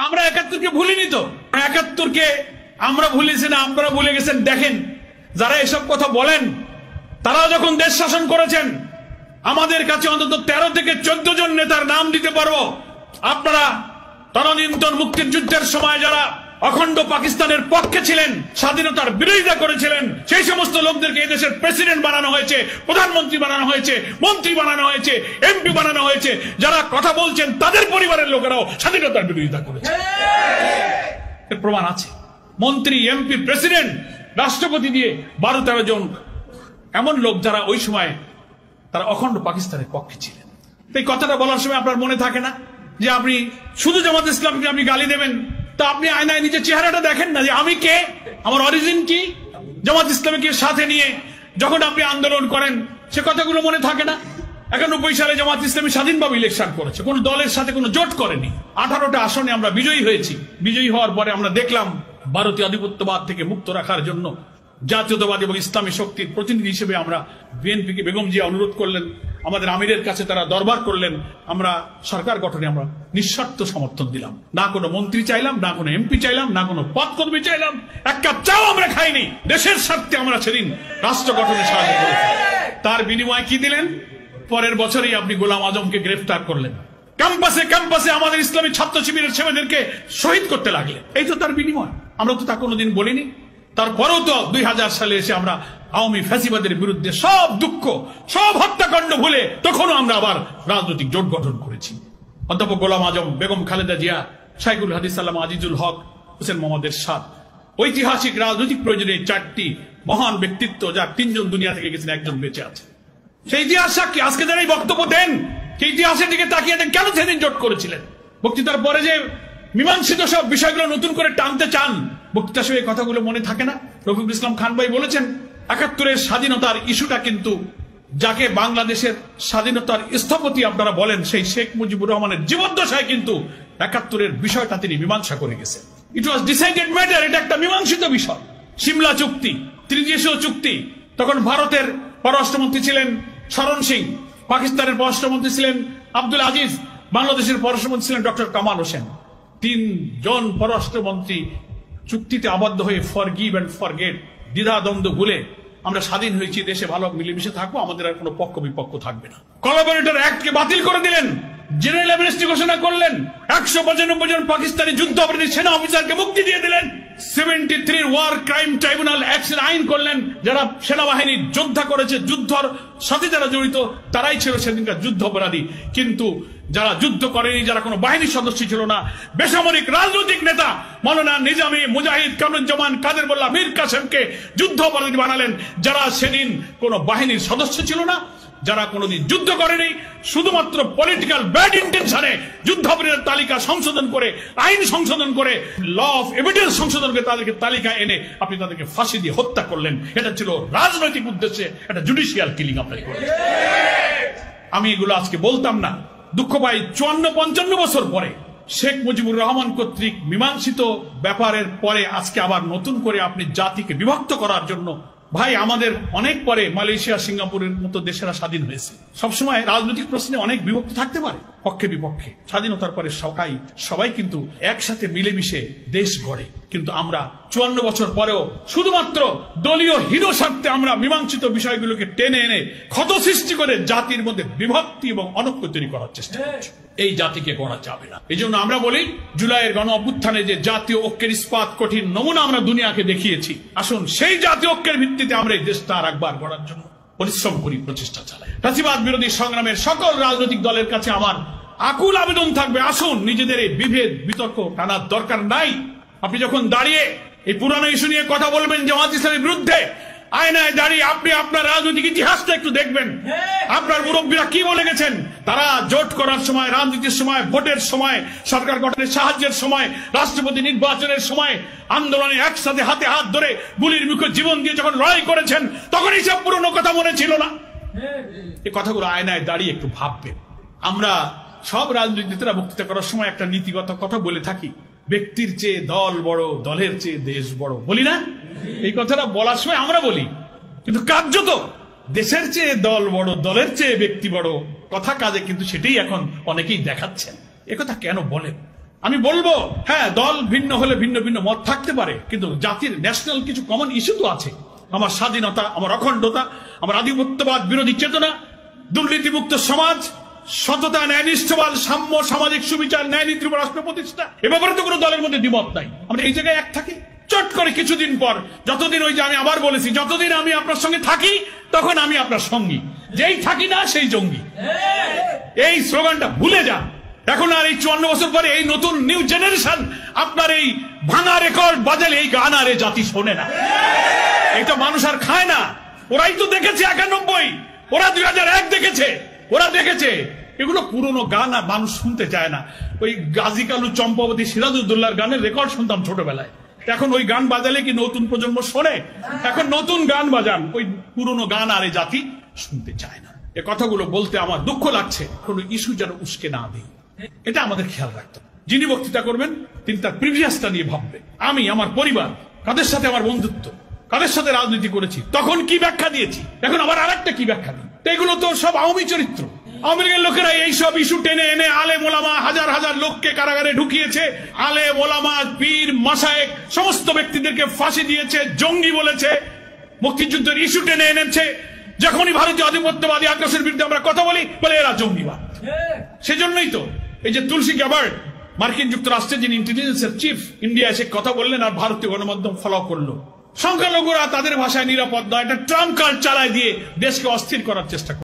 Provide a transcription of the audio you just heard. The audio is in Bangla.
আমরা ৭১কে ভুলিনি তো। ৭১কে আমরা ভুলেছি না, আপনারা ভুলে গেছেন। দেখেন, যারা এসব কথা বলেন তারা যখন দেশ শাসন করেছেন, আমাদের কাছে অন্তত 13 থেকে 14 জন নেতার নাম দিতে পারবো। আপনারা তদানীন্তন মুক্তির যুদ্ধের সময় যারা অখণ্ড পাকিস্তানের পক্ষে ছিলেন, স্বাধীনতার বিরোধিতা করেছিলেন, সেই সমস্ত লোকদেরকে এই দেশের প্রেসিডেন্ট বানানো হয়েছে, প্রধানমন্ত্রী বানানো হয়েছে, মন্ত্রী বানানো হয়েছে, এমপি বানানো হয়েছে। যারা কথা বলছেন তাদের পরিবারের লোকেরাও স্বাধীনতার বিরোধিতা করেছে, এর প্রমাণ আছে। মন্ত্রী, এমপি, প্রেসিডেন্ট, রাষ্ট্রপতি দিয়ে 12-13 জন এমন লোক যারা ওই সময় তারা অখণ্ড পাকিস্তানের পক্ষে ছিলেন। এই কথাটা বলার সময় আপনার মনে থাকে না যে আপনি শুধু জামাত ইসলামকে আপনি গালি দেবেন, তা আপনি আয়নায় নিজের চেহারাটা দেখেন না যে আমি কে, আমার অরিজিন কি। জামাত ইসলামকে সাথে নিয়ে যখন আপনি আন্দোলন করেন সে কথাগুলো মনে থাকে না। 91 সালে জামাত ইসলামী স্বাধীনভাবে ইলেকশন করেছে, কোন দলের সাথে কোনো জোট করেনি। 18টা আসনে আমরা বিজয়ী হয়েছি। বিজয়ী হওয়ার পরে আমরা দেখলাম ভারতীয় আধিপত্যবাদ থেকে মুক্ত রাখার জন্য জাতীয়তাবাদী এবং ইসলামী শক্তির প্রতিনিধি হিসেবে আমরা বিএনপিকে, বেগম জিয়া অনুরোধ করলেন, আমাদের আমিরের কাছে তারা দরবার করলেন, আমরা সরকার গঠনে আমরা নিঃস্বার্থ সমর্থন দিলাম। না কোনো মন্ত্রী চাইলাম, না কোনো এমপি চাইলাম, না কোনো পদকর্মী চাইলাম, এক কাপ চাও আমরা খাইনি। দেশের স্বার্থে আমরা সেদিন রাষ্ট্র গঠনে সাহায্য করেছি। তার বিনিময়ে কি দিলেন? পরের বছরই আপনি গোলাম আজমকে গ্রেফতার করলেন, ক্যাম্পাসে ক্যাম্পাসে আমাদের ইসলামী ছাত্র শিবিরের ছেলেদেরকে শহীদ করতে লাগলেন। এই তো তার বিনিময়। আমরা তো তা কোনোদিন বলিনি। তারপরেও তো 2000 সালে এসে আমরা আওয়ামী ফ্যাসিবাদের বিরুদ্ধে সব দুঃখ, সব হত্যাকাণ্ড ভুলে তখনও আমরা আবার রাজনৈতিক জোট গঠন করেছি। অধ্যাপক গোলাম আজম, বেগম খালেদা জিয়া, শাইখুল হাদিস আল্লামা আজিজুল হক, হোসেন মোহাম্মদ এরশাদ, ঐতিহাসিক রাজনৈতিক প্রয়োজনে 4টি মহান ব্যক্তিত্ব, যার 3 জন দুনিয়া থেকে গেছেন, 1 জন বেঁচে আছে। সেই ইতিহাস সাক্ষী। আজকে যারা এই বক্তব্য দেন, সেই ইতিহাসের দিকে তাকিয়ে দেন, কেন সেদিন জোট করেছিলেন? বক্তৃতার পরে যে মীমাংসিত সব বিষয়গুলো নতুন করে টানতে চান, বক্তৃতা সব এই কথাগুলো মনে থাকে না? রফিকুল ইসলাম খান ভাই বলেছেন 71-এর স্বাধীনতার ইস্যুটা কিন্তু, যাকে বাংলাদেশের স্বাধীনতার স্থপতি আপনারা বলেন, সেই শেখ মুজিবুর রহমানের জীবদ্দশায় কিন্তু 71-এর বিষয়টা তিনি মীমাংসা করে গেছেন। ইট ওয়াজ ডিসাইডেড ম্যাটার। এটা একটা মীমাংসিত বিষয়। সিমলা চুক্তি, ত্রিদেশীয় চুক্তি, তখন ভারতের পররাষ্ট্রমন্ত্রী ছিলেন শরণ সিং, পাকিস্তানের পররাষ্ট্রমন্ত্রী ছিলেন আব্দুল আজিজ, বাংলাদেশের পররাষ্ট্রমন্ত্রী ছিলেন ডক্টর কামাল হোসেন। 3 জন পররাষ্ট্রমন্ত্রী চুক্তিতে আবদ্ধ হয়ে ফরগিভ এন্ড ফরগেট, দ্বিধাদ্বন্দ্ব ভুলে আমরা স্বাধীন হয়েছি, দেশে ভালো মিলেমিশে থাকবো, আমাদের আর কোনো পক্ষ বিপক্ষ থাকবে না। কোলাবরেটর অ্যাক্টকে বাতিল করে দিলেন, জেনারেল অ্যামনেস্টি ঘোষণা করলেন, 195 জন পাকিস্তানি যুদ্ধ অপরাধী সেনা অফিসারকে মুক্তি দিয়ে দিলেন, 73 ওয়ার ক্রাইম ট্রাইব্যুনাল অ্যাক্টের আইন করলেন। যারা সেনাবাহিনীর যোদ্ধা করেছে, যুদ্ধর সাথে যারা জড়িত, তারাই ছিল সেদিনকার যুদ্ধ অপরাধী। কিন্তু যারা যুদ্ধ করেনি, যারা কোনো বাহিনীর সদস্য ছিল না, বেসামরিক রাজনৈতিক নেতা মাওলানা নিজামী, মুজাহিদ, কামরুজ্জামান, কাদের মোল্লা, মীর কাসেমকে যুদ্ধ অপরাধী বানালেন, যারা সেদিন কোনো বাহিনীর সদস্য ছিল না, যারা কোনোদিন যুদ্ধ করেনি, শুধুমাত্র পলিটিক্যাল ব্যাড ইন্টেনশনে যুদ্ধাপরাধীর তালিকা সংশোধন করে, আইন সংশোধন করে, ল অফ এভিডেন্স সংশোধন করে তাদেরকে তালিকা এনে আপনি তাদেরকে ফাঁসি দিয়ে হত্যা করলেন। এটা ছিল রাজনৈতিক উদ্দেশ্যে একটা জুডিশিয়াল কিলিং আপনাকে করলেন। আমি এগুলো আজকে বলতাম না। দুঃখ পাই 54-55 বছর পরে শেখ মুজিবুর রহমান কর্তৃক মীমাংসিত ব্যাপারের পরে আজকে আবার নতুন করে আপনি জাতিকে বিভক্ত করার জন্য, ভাই আমাদের অনেক পরে মালয়েশিয়া, সিঙ্গাপুরের মতো দেশেরা স্বাধীন হয়েছে। সবসময় রাজনৈতিক প্রশ্নে অনেক বিভক্তি থাকতে পারে, পক্ষে বিপক্ষে। স্বাধীনতার পরে সবাই কিন্তু একসাথে মিলেমিশে দেশ গড়ে। কিন্তু আমরা 54 বছর পরেও শুধুমাত্র দলীয় হিরো স্বার্থে আমরা মীমাংসিত বিষয়গুলোকে টেনে এনে ক্ষত সৃষ্টি করে জাতির মধ্যে বিভক্তি এবং অনৈক্য তৈরি করার চেষ্টা করছি। এই জাতিকে গড়া যাবে না। এই জন্য আমরা বলি, জুলাইয়ের গণ অভ্যুত্থানে যে জাতীয় ঐক্যের ইস্পাত কঠিন নমুনা আমরা দুনিয়াকে দেখিয়েছি, আসুন সেই জাতীয় ঐক্যের ভিত্তিতে আমরা এই দেশটা আর একবার গড়ার জন্য পরিশ্রম করি, প্রচেষ্টা চালাই। ফ্যাসিবাদ বিরোধী সংগ্রামের সকল রাজনৈতিক দলের কাছে আমার আকুল আবেদন থাকবে, আসুন নিজেদের এই বিভেদ বিতর্ক টানার দরকার নাই। আপনি যখন দাঁড়িয়ে এই পুরানো ইস্যু নিয়ে কথা বলবেন জামাত ইসলামের বিরুদ্ধে, আয়নায় দাঁড়িয়ে আপনি আপনার রাজনৈতিক ইতিহাসটা একটু দেখবেন। আপনার মুরব্বীরা কি বলে গেছেন? তারা জোট করার সময়, রাজনীতির সময়, ভোটের সময়, সরকার গঠনের সাহায্যের সময়, রাষ্ট্রপতি নির্বাচনের সময়, আন্দোলনে একসাথে হাতে হাত ধরে গুলির মুখে জীবন দিয়ে যখন লড়াই করেছেন, তখন এইসব পুরনো কথা মনে ছিল না। এই কথাগুলো আয়নায় দাঁড়িয়ে একটু ভাববেন। আমরা সব রাজনীতিরা বক্তৃতা করার সময় একটা নীতিগত কথা বলে থাকি, ব্যক্তির চেয়ে দল বড়, দলের চেয়ে দেশ বড়, বলি না? এই কথাটা বলার সময় আমরা বলি, কিন্তু কার্যত দেশের চেয়ে দল বড়, দলের চেয়ে ব্যক্তি বড়, কথা কাজে কিন্তু সেটাই এখন অনেকেই দেখাচ্ছেন। একথা কেন বলেন? আমি বলবো হ্যাঁ, দল ভিন্ন হলে ভিন্ন ভিন্ন মত থাকতে পারে, কিন্তু জাতির ন্যাশনাল কিছু কমন ইস্যু তো আছে। আমার স্বাধীনতা, আমার অখণ্ডতা, আমার আধিপত্যবাদ বিরোধী চেতনা, দুর্নীতিমুক্ত সমাজ, সততা, ন্যায়নিষ্ঠবাদ, সাম্য, সামাজিক সুবিচার, ন্যায় নীতির উপর রাষ্ট্র প্রতিষ্ঠা। এ ব্যাপারে তো কোনো দলের মধ্যে দ্বিমত নাই। আমরা এই জায়গায় এক থাকি। চট করে কিছুদিন পর যতদিন, ওই যে আমি আবার বলেছি, যতদিন আমি আপনার সঙ্গে থাকি তখন আমি আপনার সঙ্গী, যেই থাকি না সেই জঙ্গি। এই স্লোগানটা ভুলে যান। এখন আর এই 54 বছর পরে এই নতুন নিউ জেনারেশন আপনার এই ভাঙা রেকর্ড বাজালে এই গান আর এই জাতি শোনে না। এটা মানুষ আর খায় না। ওরাই তো দেখেছে 91, ওরা 2001 দেখেছে, ওরা দেখেছে। এগুলো পুরনো গান আর মানুষ শুনতে চায় না। ওই গাজী কালু, চম্পাবতী, সিরাজউদ্দৌলার গানের রেকর্ড শুনতাম ছোটবেলায়। এখন ওই গান বাজালে কি নতুন প্রজন্ম শোনে? এখন নতুন গান বাজান, ওই পুরনো গান আর এই জাতি শুনতে চায় না। এ কথাগুলো বলতে আমার দুঃখ লাগছে। কোনো ইস্যু যেন উস্কে না দিই, এটা আমাদের খেয়াল রাখতে হবে। যিনি বক্তৃতা করবেন তিনি তার প্রিভিয়াসটা নিয়ে ভাববে। আমি, আমার পরিবার, কাদের সাথে আমার বন্ধুত্ব, কাদের সাথে রাজনীতি করেছি, তখন কি ব্যাখ্যা দিয়েছি, এখন আবার আরেকটা কি ব্যাখ্যা দিই। এগুলো তো সব আওয়ামী চরিত্র। আওয়ামী লীগের লোকেরা এইসব ইস্যু টেনে এনে আলেম ওলামা, হাজার হাজার লোককে কারাগারে ঢুকিয়েছে। আলেম ওলামা, পীর, মাশায়েখ সমস্ত ব্যক্তিদেরকে ফাঁসি দিয়েছে, জঙ্গি বলেছে, মুক্তিযুদ্ধের ইস্যু টেনে এনেছে। যখনই ভারতীয় আধিপত্যবাদী আগ্রাসনের বিরুদ্ধে আমরা কথা বলি, বলে এরা জঙ্গিবাদ। সেজন্যই তো এই যে তুলসী গ্যাবার্ড, মার্কিন যুক্তরাষ্ট্রের যিনি ইন্টেলিজেন্সের চিফ, ইন্ডিয়া এসে কথা বললেন আর ভারতীয় গণমাধ্যম ফলো করলো। সংখ্যালঘুরা তাদের ভাষায় নিরাপদ নয়, একটা ট্রাম্প কার্ড চালায় দিয়ে দেশকে অস্থির করার চেষ্টা করে।